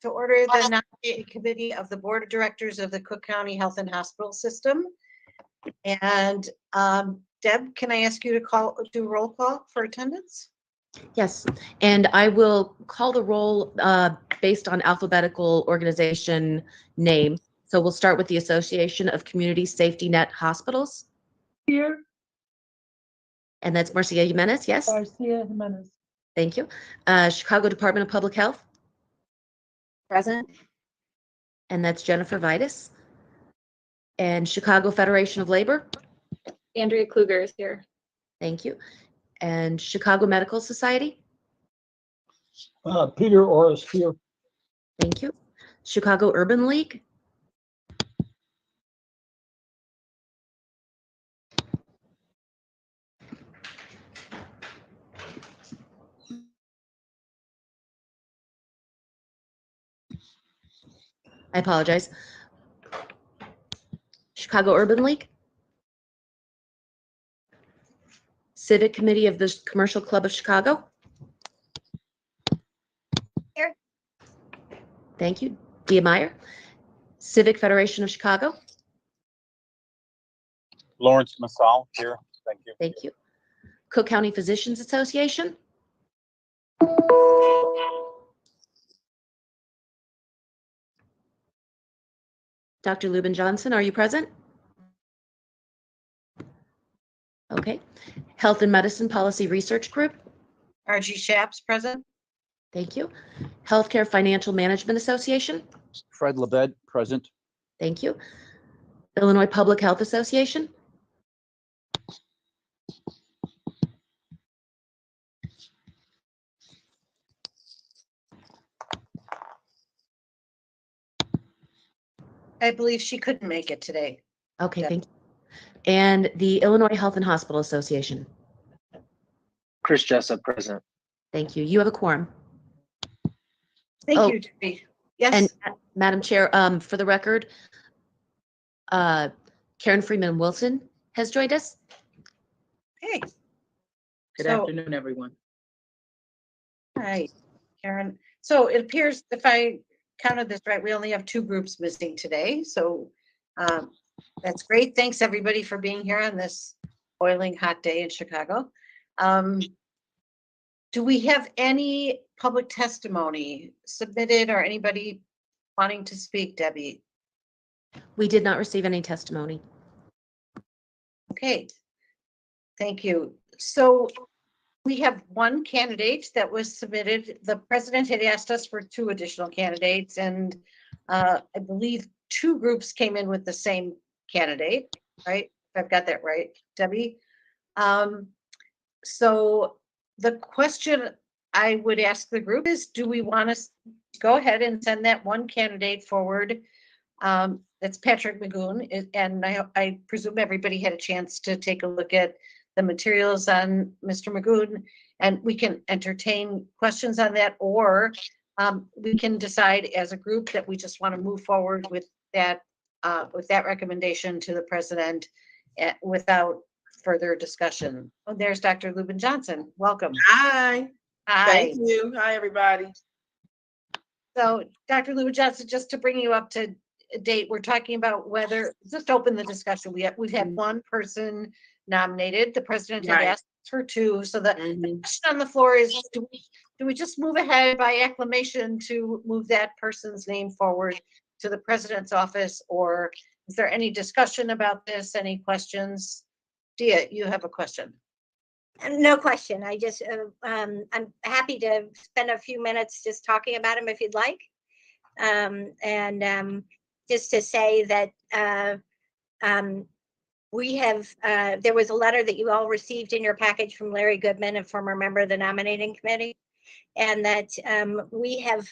To order the nominating committee of the Board of Directors of the Cook County Health and Hospital System. And Deb, can I ask you to do roll call for attendance? Yes, and I will call the roll based on alphabetical organization name. So we'll start with the Association of Community Safety Net Hospitals. Here. And that's Marcia Jimenez, yes? Marcia Jimenez. Thank you. Chicago Department of Public Health. Present. And that's Jennifer Vitus. And Chicago Federation of Labor. Andrea Kluger is here. Thank you. And Chicago Medical Society. Peter Orris here. Thank you. Chicago Urban League. I apologize. Chicago Urban League. Civic Committee of the Commercial Club of Chicago. Here. Thank you. Dia Meyer. Civic Federation of Chicago. Lawrence Massal here. Thank you. Thank you. Cook County Physicians Association. Dr. Lubin Johnson, are you present? Okay. Health and Medicine Policy Research Group. RG Shaps present. Thank you. Healthcare Financial Management Association. Fred Lebed, present. Thank you. Illinois Public Health Association. I believe she couldn't make it today. Okay, Yep. thank you. And the Illinois Health and Hospital Association. Chris Jessup, present. Thank you. You have a quorum. Thank Oh. you, Debbie. Yes. And Madam Chair, for the record, Karen Freeman Wilson has joined us. Hey. Good So- afternoon, everyone. Hi, Karen. So it appears, if I counted this right, we only have 2 groups missing today. So that's great. Thanks, everybody, for being here on this boiling hot day in Chicago. Do we have any public testimony submitted or anybody wanting to speak, Debbie? We did not receive any testimony. Okay. Thank you. So we have 1 candidate that was submitted. The president had asked us for 2 additional candidates, and I believe 2 groups came in with the same candidate, right? If I've got that right, Debbie. So the question I would ask the group is, do we want to go ahead and send that 1 candidate forward? That's Patrick Magoon, and I presume everybody had a chance to take a look at the materials on Mr. Magoon, and we can entertain questions on that, or we can decide as a group that we just want to move forward with that recommendation to the president without further discussion. Oh, there's Dr. Lubin Johnson. Welcome. Hi. Hi. Thank you. Hi, everybody. So, Dr. Lubin Johnson, just to bring you up to date, we're talking about whether, just open the discussion. We've had 1 person nominated. The president had Right. asked for 2. So the question on the floor is, do we just move ahead by acclamation to move that person's name forward to the president's office, or is there any discussion about this? Any questions? Dia, you have a question. No question. I just, I'm happy to spend a few minutes just talking about him if you'd like. Just to say that we have, there was a letter that you all received in your package from Larry Goodman, a former member of the nominating committee, and that we have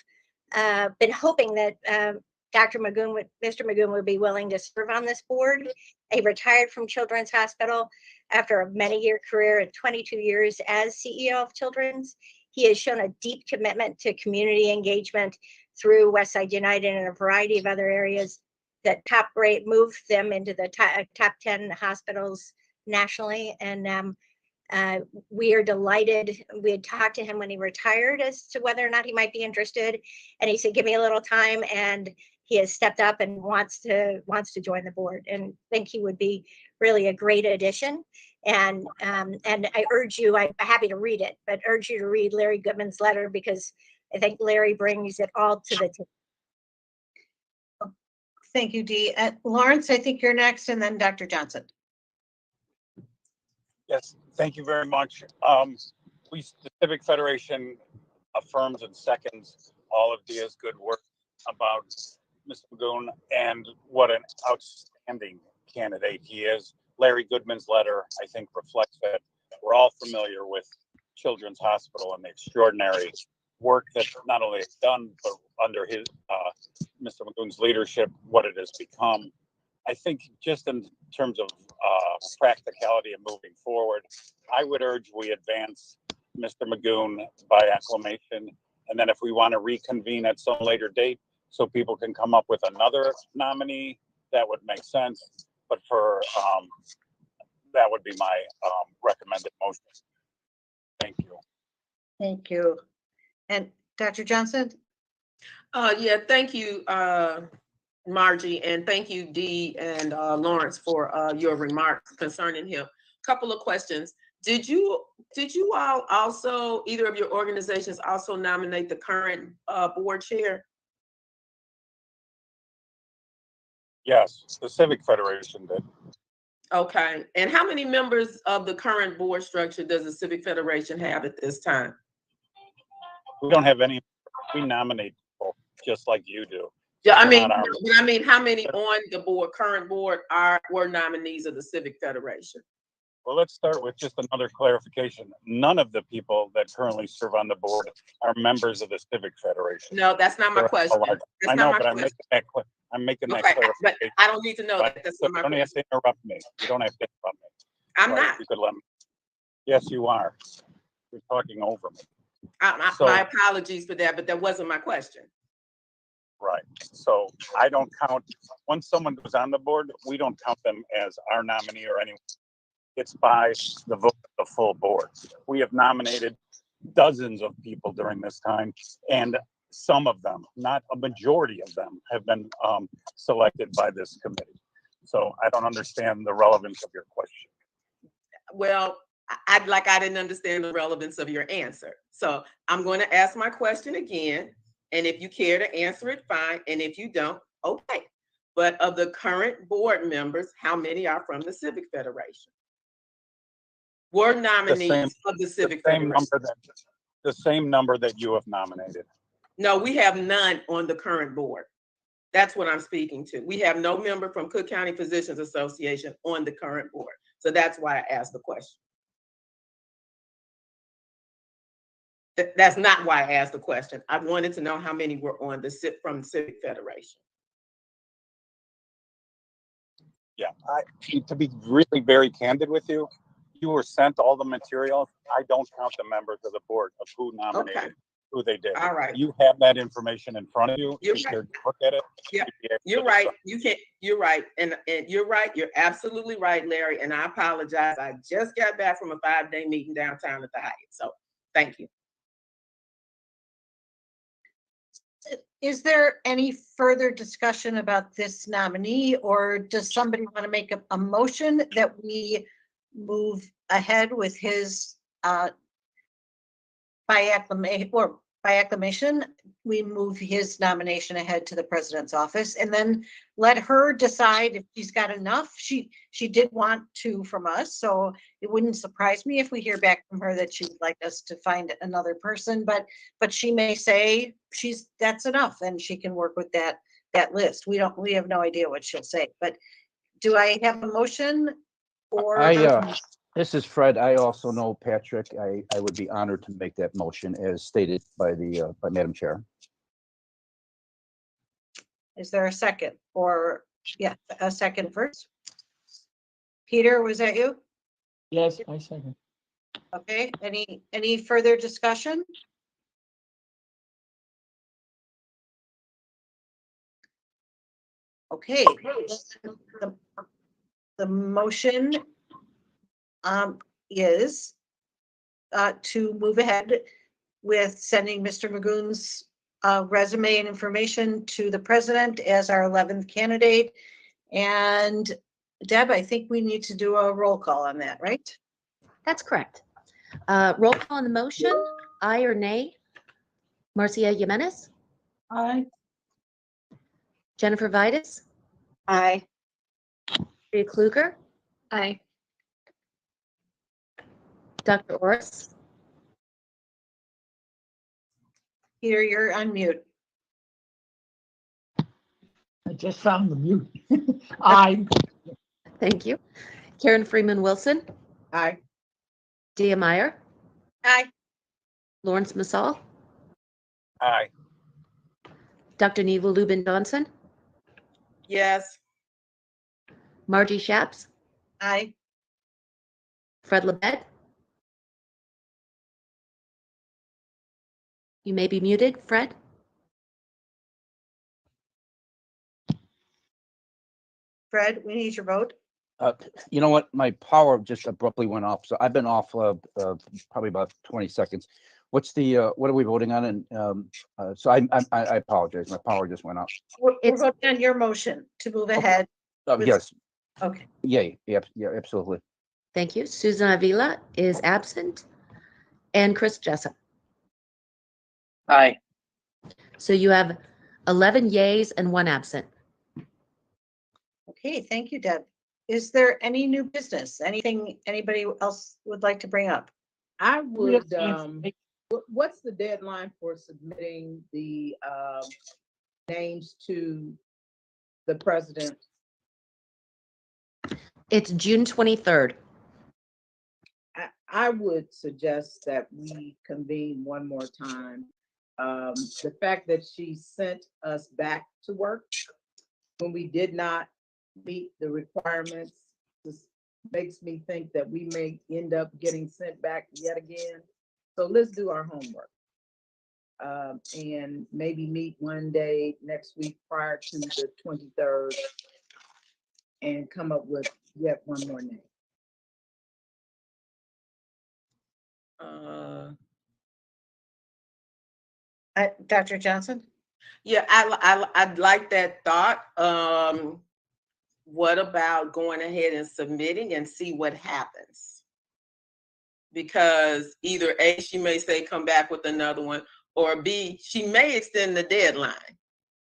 been hoping that Mr. Magoon would be willing to serve on this board. He retired from Children's Hospital after a many-year career of 22 years as CEO of Children's. He has shown a deep commitment to community engagement through Westside United and a variety of other areas that moved them into the top 10 hospitals nationally. And we are delighted. We had talked to him when he retired as to whether or not he might be interested. And he said, give me a little time. And he has stepped up and wants to join the board, and think he would be really a great addition. And I urge you, I'm happy to read it, but urge you to read Larry Goodman's letter, because I think Larry brings it all to the table. Thank you, Dee. Lawrence, I think you're next, and then Dr. Johnson. Yes, thank you very much. The Civic Federation affirms and seconds all of Dia's good work about Mr. Magoon and what an outstanding candidate he is. Larry Goodman's letter, I think, reflects that. We're all familiar with Children's Hospital and the extraordinary work that not only it's done, but under his Mr. Magoon's leadership, what it has become. I think just in terms of practicality and moving forward, I would urge we advance Mr. Magoon by acclamation. And then if we want to reconvene at some later date so people can come up with another nominee, that would make sense. But for that would be my recommended motion. Thank you. Thank you. And Dr. Johnson? Yeah, thank you, Margie, and thank you, Dee and Lawrence, for your remarks concerning him. Couple of questions. Did you all also, either of your organizations, also nominate the current board chair? Yes, the Civic Federation did. Okay, and how many members of the current board structure does the Civic Federation have at this time? We don't have any. We nominate people just like you do. Yeah, I They're mean, not our- how many on the board, current board, were nominees of the Civic Federation? Well, let's start with just another clarification. None of the people that currently serve on the board are members of the Civic Federation. No, that's not my They're question. alike. That's I know, not my but question. I'm making that Okay, but clarification. I don't need to know that. That's So not my you don't have question. to interrupt me. You don't have to interrupt me. I'm Right? not. You could let me. Yes, you are. You're talking over me. So- My apologies for that, but that wasn't my question. Right. So I don't count, once someone goes on the board, we don't count them as our nominee or anyone. It's by the vote of the full board. We have nominated dozens of people during this time, and some of them, not a majority of them, have been selected by this committee. So I don't understand the relevance of your question. Well, I didn't understand the relevance of your answer. So I'm going to ask my question again. And if you care to answer it, fine. And if you don't, okay. But of the current board members, how many are from the Civic Federation? Were nominees of the Civic Federation? The same number that you have nominated. No, we have none on the current board. That's what I'm speaking to. We have no member from Cook County Physicians Association on the current board. So that's why I asked the question. That's not why I asked the question. I wanted to know how many were on from the Civic Federation. Yeah, to be really very candid with you, you were sent all the material. I don't count the members of the board of who nominated, who they did. All right. You have that information in front of you. You're You right. should look at it. Yeah, You'd be you're able to right. decide. You can't. You're right, and you're right. You're absolutely right, Larry. And I apologize. I just got back from a 5-day meeting downtown at the Hyatt. So thank you. Is there any further discussion about this nominee, or does somebody want to make a motion that we move ahead with his by acclamation, we move his nomination ahead to the president's office, and then let her decide if she's got enough. She did want 2 from us, so it wouldn't surprise me if we hear back from her that she'd like us to find another person, but she may say that's enough, and she can work with that list. We have no idea what she'll say, but do I have a motion? Or this is Fred. I also know Patrick. I would be honored to make that motion as stated by Madam Chair. Is there a second? Or, yeah, a second first? Peter, was that you? Yes, I second. Okay, any further discussion? Okay. The the motion is to move ahead with sending Mr. Magoon's resume and information to the president as our 11th candidate. And Deb, I think we need to do a roll call on that, right? That's correct. Roll call on the motion, aye or nay? Marcia Jimenez, Aye. Jennifer Vitus, Aye. Andrea Kluger, Aye. Dr. Orris, Peter, you're on mute. I just found the mute. Aye. thank you. Karen Freeman Wilson, Aye. Dia Meyer, Aye. Lawrence Massal, Aye. Dr. Neva Lubin Johnson, Yes. Margie Shaps, Aye. Fred Lebed. You may be muted, Fred. Fred, we need your vote. You know what? My power just abruptly went off. So I've been off probably about 20 seconds. What's the, what are we voting on? And so I apologize. My power just went off. We're It's- voting on your motion to move ahead. With- Yes, Okay, yay. Yeah, absolutely. Thank you. Susan Avila is absent. And Chris Jessup. Aye. So you have 11 yays and 1 absent. okay, thank you, Deb. Is there any new business? Anything anybody else would like to bring up? I would, Yes. what's the deadline for submitting the names to the president? It's June 23rd. I would suggest that we convene one more time. The fact that she sent us back to work when we did not meet the requirements just makes me think that we may end up getting sent back yet again. So let's do our homework. And maybe meet one day next week prior to the 23rd and come up with yet one more name. Dr. Johnson? Yeah, I'd like that thought. What about going ahead and submitting and see what happens? Because either A, she may say come back with another one, or B, she may extend the deadline.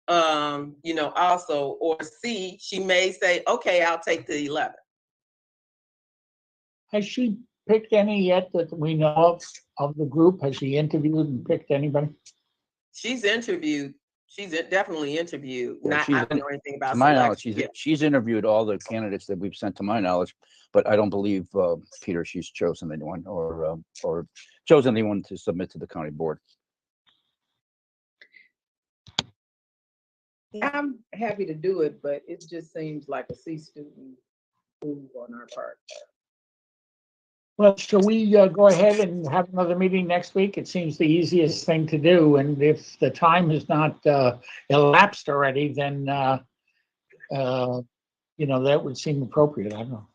Also, or C, she may say, okay, I'll take the 11. Has she picked any yet that we know of the group? Has she interviewed and picked anybody? She's interviewed. She's definitely interviewed. Yeah, I don't know anything about To my knowledge, selection. she's interviewed all the candidates that we've sent to my knowledge, but I don't believe, Peter, she's chosen anyone or chosen anyone to submit to the county board. I'm happy to do it, but it just seems like a C student move on our part. Well, shall we go ahead and have another meeting next week? It seems the easiest thing to do. And if the time has not elapsed already, then, that would seem appropriate. I don't know.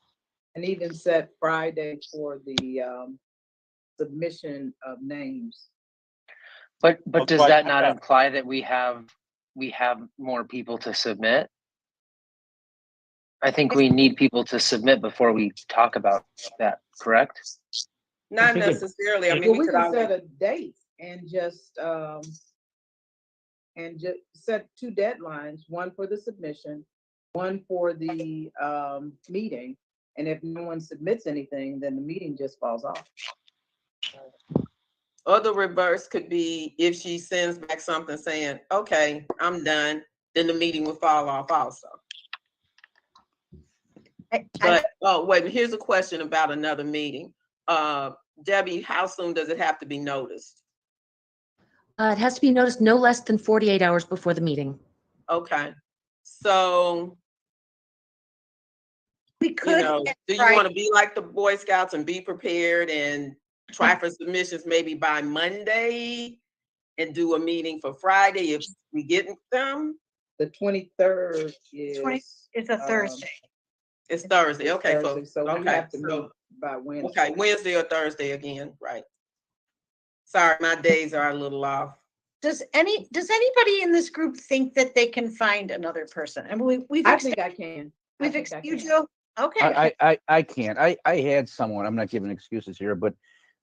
And even set Friday for the submission of names. But does Right, that not okay. imply that we have more people to submit? I think we need people to submit before we talk about that, correct? Not think it- necessarily. I mean, Well, we we could can always. set a date and just set 2 deadlines, one for the submission, one for the meeting. And if no one submits anything, then the meeting just falls off. Or the reverse could be if she sends back something saying, okay, I'm done, then the meeting will fall off also. But, wait, here's a question about another meeting. Debbie, how soon does it have to be noticed? It has to be noticed no less than 48 hours before the meeting. Okay. So, We you could. know, do you try- want to be like the Boy Scouts and be prepared and try for submissions maybe by Monday and do a meeting for Friday if we get them? The 23rd is. It's a Thursday. It's Thursday. Okay, Thursday, folks. so we Okay, have to so- meet by Wednesday. Okay, Wednesday or Thursday again, right? Sorry, my days are a little off. Does anybody in this group think that they can find another person? I mean, we've I think I can. I we've think I you can. Joe. Okay. I can't. I had someone, I'm not giving excuses here, but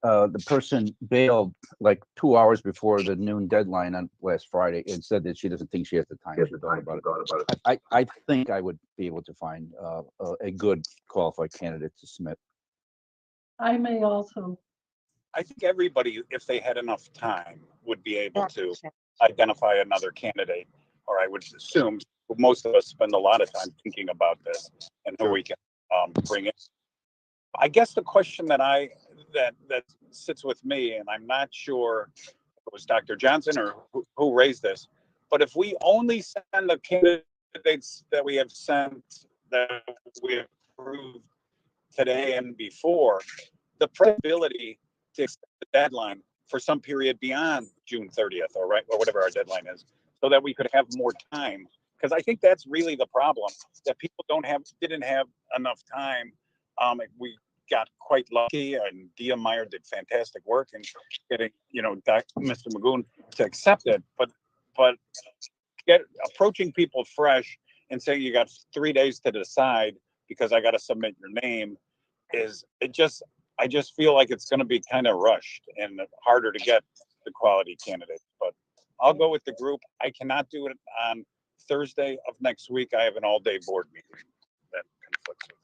the person bailed like 2 hours before the noon deadline on last Friday and said that she doesn't think she has the time. She thought about it. I think I would be able to find a good qualified candidate to submit. I may also. I think everybody, if they had enough time, would be able to identify another candidate. Or I would assume most of us spend a lot of time thinking about this and who we can bring in. I guess the question that that sits with me, and I'm not sure if it was Dr. Johnson or who raised this, but if we only send the candidates that we have sent, that we approved today and before, the probability to extend the deadline for some period beyond June 30th or whatever our deadline is, so that we could have more time. Because I think that's really the problem, that people didn't have enough time. We got quite lucky, and Dia Meyer did fantastic work in getting, Mr. Magoon to accept it. But approaching people fresh and saying you got 3 days to decide because I got to submit your name I just feel like it's going to be kind of rushed and harder to get the quality candidates. But I'll go with the group. I cannot do it on Thursday of next week. I have an all-day board meeting that conflicts with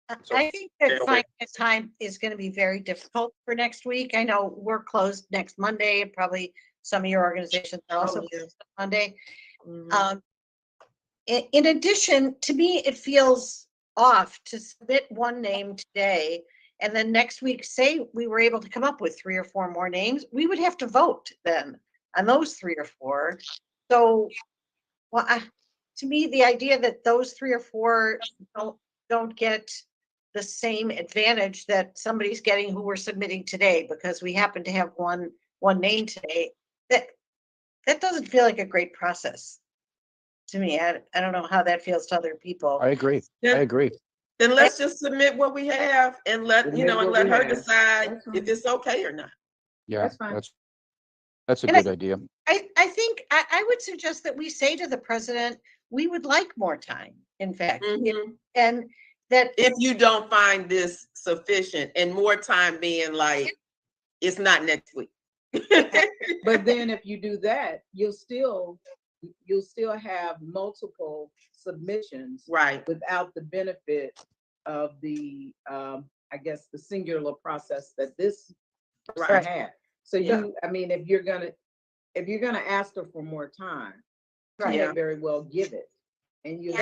that. So I think that finding a time is going to be very difficult for next week. I know we're closed next Monday, and probably some of your organizations are also closed on Monday. In addition, to me, it feels off to submit one name today, and then next week, say we were able to come up with 3 or 4 more names, we would have to vote then on those 3 or 4. So, well, to me, the idea that those 3 or 4 don't get the same advantage that somebody's getting who we're submitting today, because we happen to have one name today, that doesn't feel like a great process to me. I don't know how that feels to other people. I agree. Yeah. I agree. Then let's just submit what we have and let her decide if it's okay or not. Yeah, That's fine. that's a And good idea. I think I would suggest that we say to the president, we would like more time, in fact. Mhm. And that If you don't find this sufficient, and more time being like, it's not next week. But then if you do that, you'll still have multiple submissions Right. without the benefit of the, I guess, the singular process that this person Right. had. So I mean, if you're gonna ask her for more time, you Yeah. may very well give it. And you,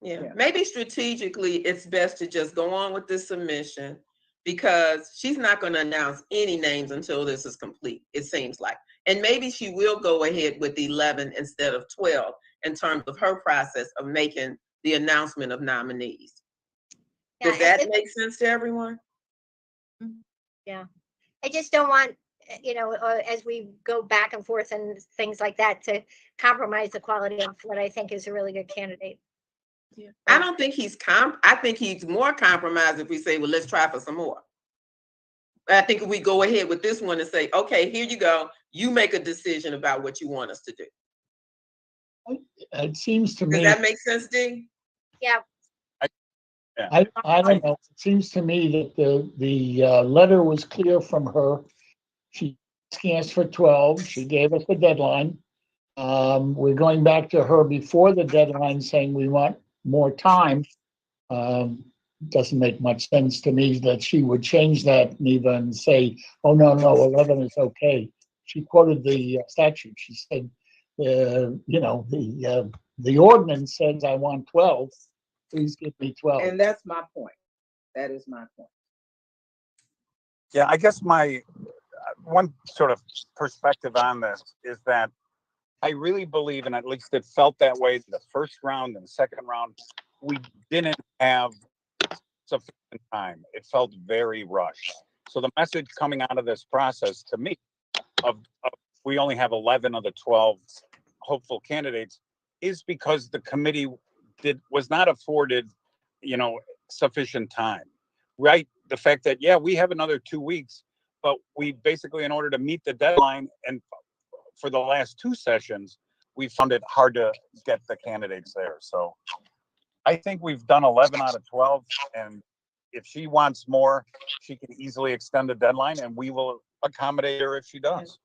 Yeah, maybe strategically, it's best to just go on with this submission, because she's not going to announce any names until this is complete, it seems like. And maybe she will go ahead with 11 instead of 12 in terms of her process of making the announcement of nominees. Does that make sense to everyone? Yeah, I just don't want, as we go back and forth and things like that, to compromise the quality of what I think is a really good candidate. Yeah. I don't think I think he's more compromised if we say, well, let's try for some more. I think if we go ahead with this one and say, okay, here you go, you make a decision about what you want us to do. It seems to Does me, that make sense, Dee? Yeah, I don't know, it seems to me that the letter was clear from her. She asked for 12, she gave us the deadline. We're going back to her before the deadline saying we want more time. Doesn't make much sense to me that she would change that, Neva, and say, oh, no, 11 is okay. She quoted the statute. She said, the ordinance says I want 12. Please give me 12. and that's my point. That is my point. Yeah, I guess my one sort of perspective on this is that I really believe, and at least it felt that way in the first round and the second round, we didn't have sufficient time. It felt very rushed. So the message coming out of this process to me of we only have 11 of the 12 hopeful candidates is because the committee was not afforded, sufficient time, right? The fact that, yeah, we have another 2 weeks, but we basically, in order to meet the deadline and for the last 2 sessions, we found it hard to get the candidates there. So I think we've done 11 out of 12. And if she wants more, she can easily extend the deadline and we will accommodate her if she does.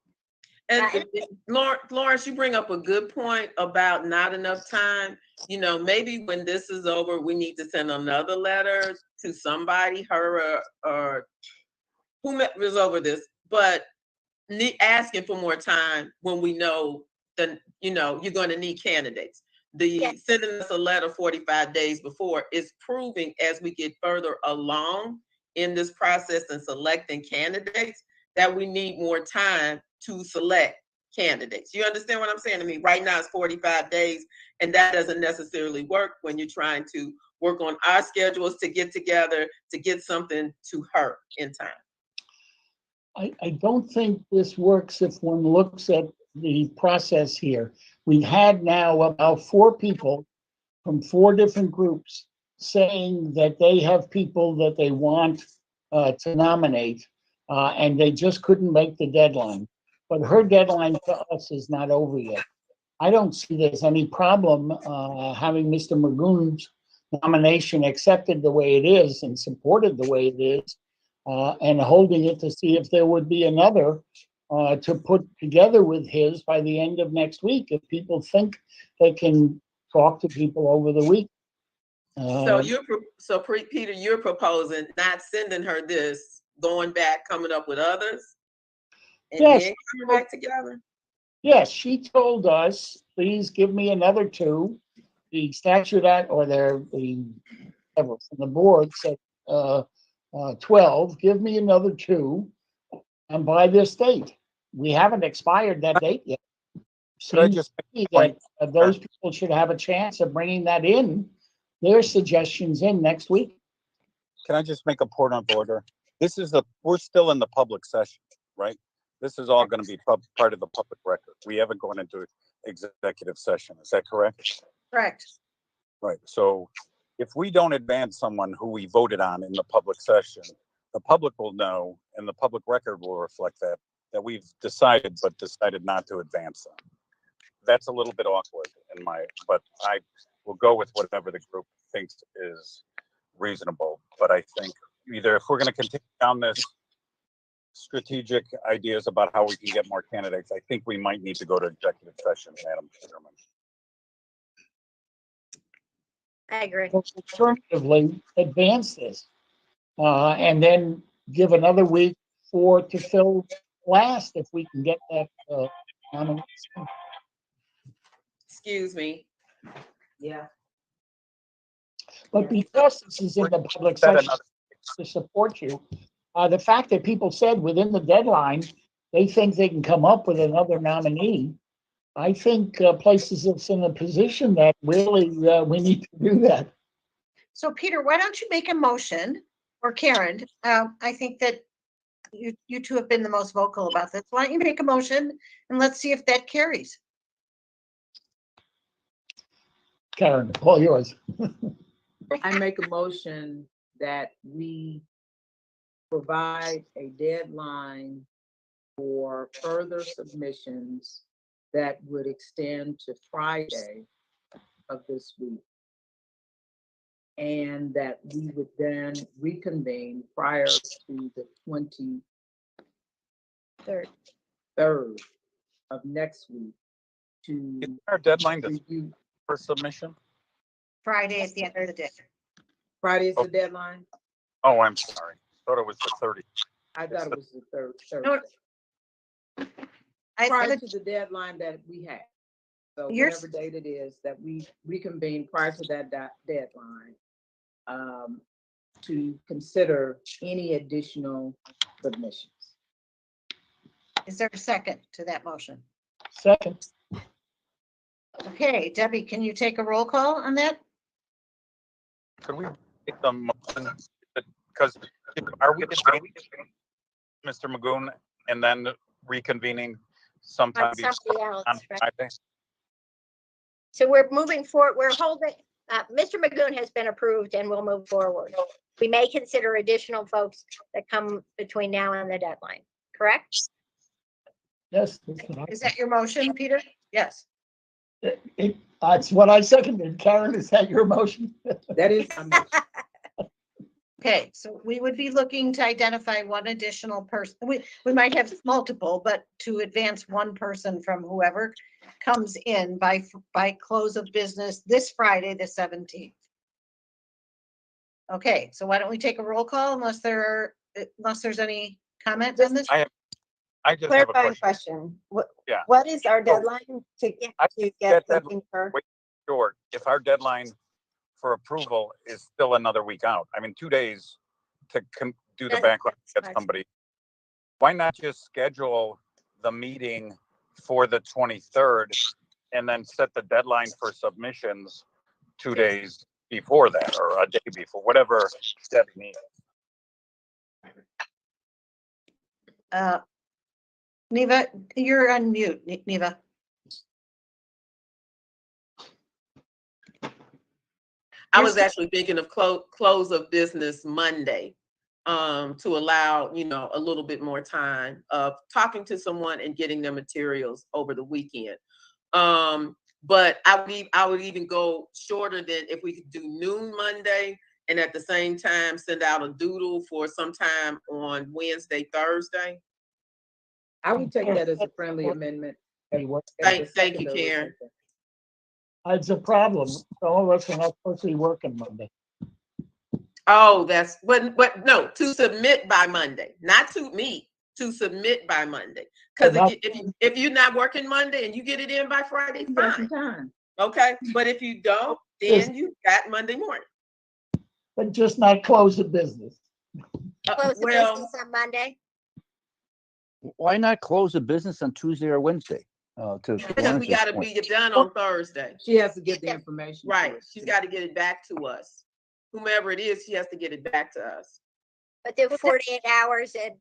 And Lawrence, you bring up a good point about not enough time. Maybe when this is over, we need to send another letter to somebody, her or whomever's over this, but asking for more time when we know that, you're going to need candidates. Sending us a letter 45 days before is proving as we get further along in this process and selecting candidates that we need more time to select candidates. You understand what I'm saying to me? Right now it's 45 days, and that doesn't necessarily work when you're trying to work on our schedules to get together to get something to her in time. I don't think this works if one looks at the process here. We've had now about 4 people from 4 different groups saying that they have people that they want to nominate, and they just couldn't make the deadline. But her deadline to us is not over yet. I don't see there's any problem having Mr. Magoon's nomination accepted the way it is and supported the way it is, and holding it to see if there would be another to put together with his by the end of next week, if people think they can talk to people over the week. Peter, you're proposing not sending her this, going back, coming up with others, and yes, then coming back together? Yes, she told us, please give me another 2. The statute or the board said 12, give me another 2, and by this date. We haven't expired that date yet. Could I just Seems to me that those people should have a chance of bringing that in, their suggestions in next week. Can I just make a point of order? We're still in the public session, right? This is all going to be part of the public record. We haven't gone into executive session. Is that correct? Correct. Right. So if we don't advance someone who we voted on in the public session, the public will know and the public record will reflect that we've decided, but decided not to advance them. That's a little bit awkward but I will go with whatever the group thinks is reasonable. But I think either if we're going to continue down this strategic ideas about how we can get more candidates, I think we might need to go to executive session, Madam Chairman. I agree. Alternatively, advance this, and then give another week to fill last if we can get that nomination. Excuse me. Yeah. But because this is in the public session to support you, the fact that people said within the deadline, they think they can come up with another nominee, I think places us in a position that really we need to do that. So Peter, why don't you make a motion, or Karen? I think that you 2 have been the most vocal about this. Why don't you make a motion and let's see if that carries? Karen, all yours. I make a motion that we provide a deadline for further submissions that would extend to Friday of this week. And that we would then reconvene prior to the 23rd of next week to Is our deadline review. for submission? Friday at the end of the day. Friday is the deadline? Oh, I'm sorry. Thought it was the 30th. I thought it was the third. No, Prior to the deadline that we have. So whatever date it is that we reconvene prior to that deadline, to consider any additional submissions. Is there a second to that motion? Second. Okay, Debbie, can you take a roll call on that? Could we take the motion? Because are we debating Mr. Magoon and then reconvening sometime On somebody else, on right? Friday? So we're moving forward, we're holding, Mr. Magoon has been approved and we'll move forward. We may consider additional folks that come between now and the deadline, correct? Yes. Is that your motion, Peter? Yes. That's what I seconded. Karen, is that your motion? That is my motion. Okay, so we would be looking to identify one additional person. We might have multiple, but to advance one person from whoever comes in by close of business this Friday, the 17th. Okay, so why don't we take a roll call unless there's any comment on this? I just have a Clarifying question. question. Yeah. What is our So, deadline to I get that something for? Wait, short. If our deadline for approval is still another week out, I mean, 2 days to do the background, get somebody. Why not just schedule the meeting for the 23rd and then set the deadline for submissions 2 days before that, or a day before, whatever step needs. Neva, you're on mute, Neva. I was actually thinking of close of business Monday, to allow, a little bit more time of talking to someone and getting their materials over the weekend. But I would even go shorter than if we could do noon Monday and at the same time send out a doodle for sometime on Wednesday, Thursday. I would take that as a friendly amendment. Thank you, Karen. It's a problem. Some of us are not supposed to be working Monday. Oh, that's but no, to submit by Monday, not to meet, to submit by Monday. Because if you're not working Monday and you get it in by Friday, fine. Time. Okay, but if you don't, then you got Monday morning. But just not close the business. Close the Well, business on Monday. Why not close the business on Tuesday or Wednesday? because we got to be done on Thursday. She has to get the information. Right, she's got to get it back to us. Whomever it is, she has to get it back to us. But do 48 hours and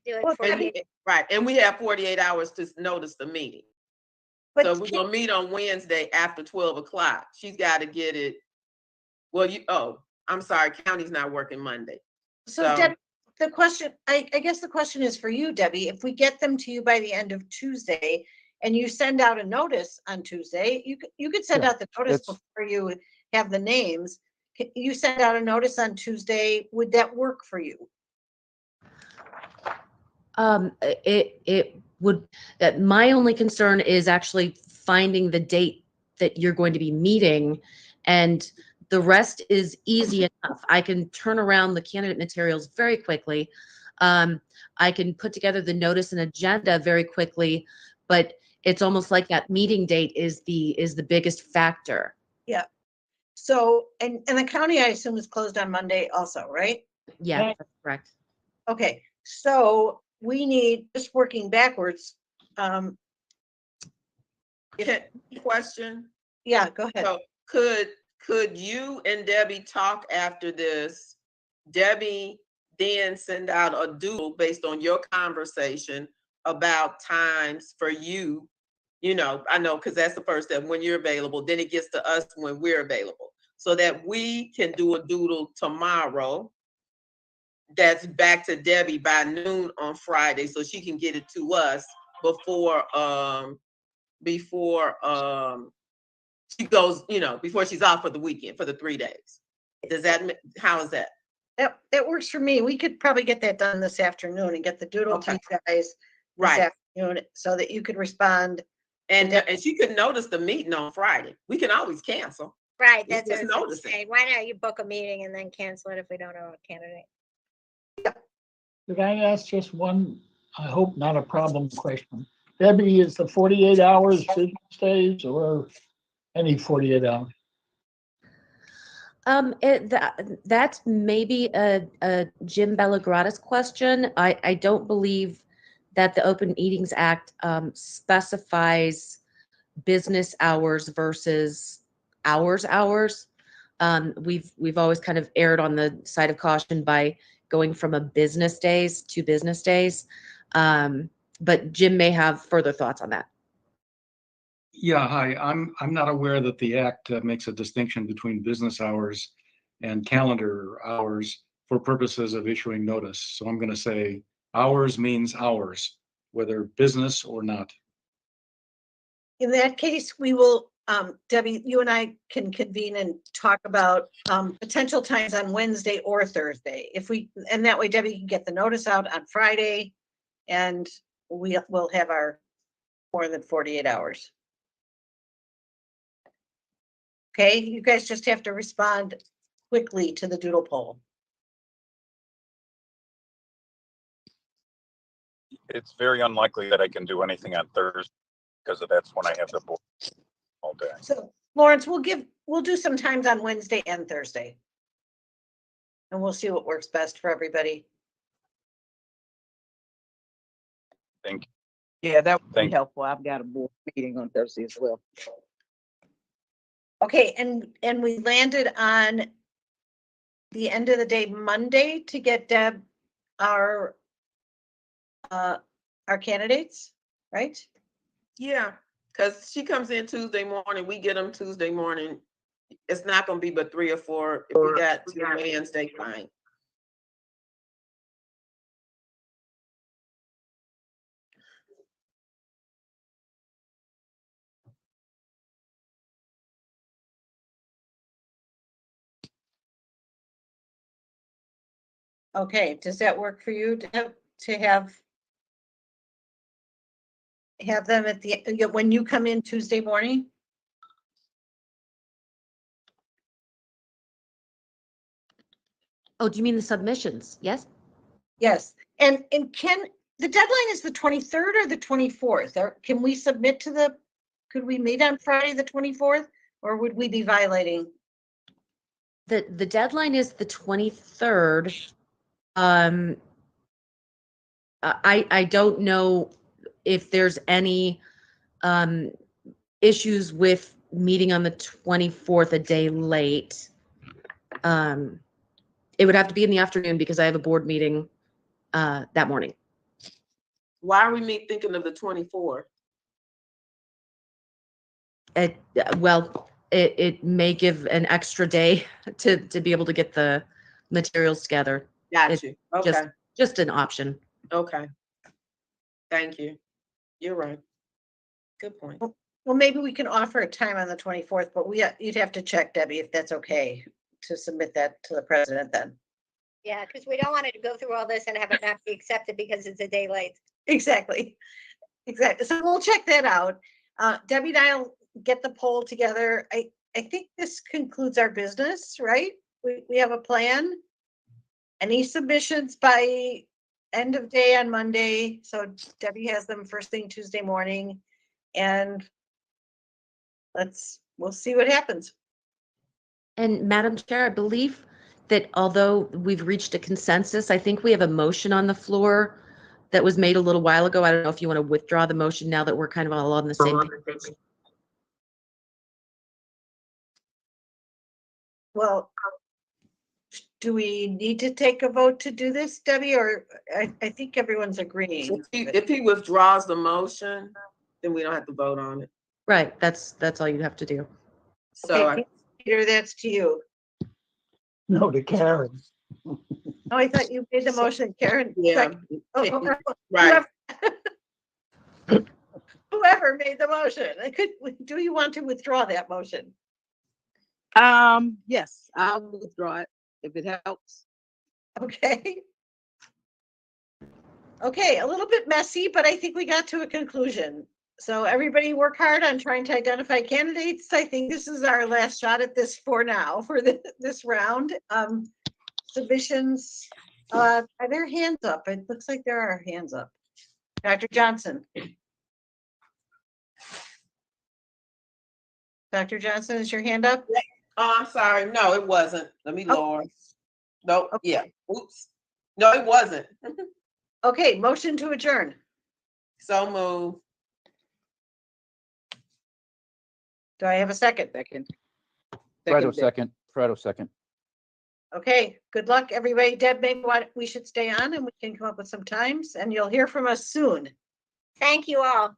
do it 48. Right, and we have 48 hours to notice the meeting. So we're gonna meet on Wednesday after 12 o'clock. She's got to get it. Well, I'm sorry, county's not working Monday. So Deb, the question, I guess the question is for you, Debbie, if we get them to you by the end of Tuesday and you send out a notice on Tuesday, you could send out the notice before you have the names. You send out a notice on Tuesday, would that work for you? It would, my only concern is actually finding the date that you're going to be meeting, and the rest is easy enough. I can turn around the candidate materials very quickly. I can put together the notice and agenda very quickly, but it's almost like that meeting date is the biggest factor. Yeah. So, and the county, I assume, is closed on Monday also, right? Yeah, that's correct. Okay, so we need, just working backwards. Question? Yeah, go ahead. So could you and Debbie talk after this? Debbie then send out a doodle based on your conversation about times for you. I know, because that's the first step, when you're available, then it gets to us when we're available, so that we can do a doodle tomorrow that's back to Debbie by noon on Friday, so she can get it to us before she goes, before she's off for the weekend, for the 3 days. How is that? That works for me. We could probably get that done this afternoon and get the doodle to you guys this afternoon so that you could respond. And she could notice the meeting on Friday. We can always cancel. Right, It's that's just what I was noticing. saying. Why not you book a meeting and then cancel it if we don't know a candidate? Could I ask just one, I hope not a problem question? Debbie, is the 48 hours business days or any 48 hours? That's maybe a Jim Bellagratis question. I don't believe that the Open Meetings Act specifies business hours versus hours. We've always kind of erred on the side of caution by going from a business days to business days. But Jim may have further thoughts on that. Yeah, hi. I'm not aware that the act makes a distinction between business hours and calendar hours for purposes of issuing notice. So I'm going to say hours means hours, whether business or not. In that case, we will, Debbie, you and I can convene and talk about potential times on Wednesday or Thursday. And that way Debbie can get the notice out on Friday and we will have our more than 48 hours. Okay, you guys just have to respond quickly to the doodle poll. It's very unlikely that I can do anything on Thursday because that's when I have the board all day. So Lawrence, we'll do some times on Wednesday and Thursday. And we'll see what works best for everybody. Thank you. Yeah, that would Thank be helpful. I've got a board meeting on Thursday as well. Okay, and we landed on the end of the day Monday to get Deb our candidates, right? Yeah, because she comes in Tuesday morning, we get them Tuesday morning. It's not gonna be but 3 or 4. If we got to Wednesday, fine. Okay, does that work for you to have them at the, when you come in Tuesday morning? Oh, do you mean the submissions? Yes? Yes, and the deadline is the 23rd or the 24th, or can we submit could we meet on Friday, the 24th, or would we be violating? The deadline is the 23rd. I don't know if there's any issues with meeting on the 24th a day late. It would have to be in the afternoon because I have a board meeting that morning. Why are we thinking of the 24th? It may give an extra day to be able to get the materials together. Got you. Okay. Just an option. Okay. Thank you. You're right. Good point. Well, maybe we can offer a time on the 24th, but you'd have to check, Debbie, if that's okay to submit that to the president then. Yeah, because we don't want it to go through all this and have it not be accepted because it's a day late. Exactly. So we'll check that out. Debbie and I'll get the poll together. I think this concludes our business, right? We have a plan. Any submissions by end of day on Monday? So Debbie has them first thing Tuesday morning, and we'll see what happens. And Madam Chair, I believe that although we've reached a consensus, I think we have a motion on the floor that was made a little while ago. I don't know if you want to withdraw the motion now that we're kind of all on the same page. Well, do we need to take a vote to do this, Debbie, or I think everyone's agreeing? If he withdraws the motion, then we don't have to vote on it. Right, that's all you have to do. So Okay, Peter, that's to you. No, to Karen. Oh, I thought you made the motion, Karen. yeah, Oh, right. Whoever made the motion, do you want to withdraw that motion? Yes, I'll withdraw it if it helps. Okay. Okay, a little bit messy, but I think we got to a conclusion. So everybody work hard on trying to identify candidates. I think this is our last shot at this for now, for this round. Submissions, are there hands up? It looks like there are hands up. Dr. Johnson. Dr. Johnson, is your hand up? Oh, I'm sorry. No, it wasn't. Let me lower. Nope. Okay. Yeah. Oops. No, it wasn't. Okay, motion to adjourn. So move. Do I have a second? Fredo second, Fredo second. Okay, good luck, everybody. Deb, maybe we should stay on and we can come up with some times and you'll hear from us soon. Thank you all.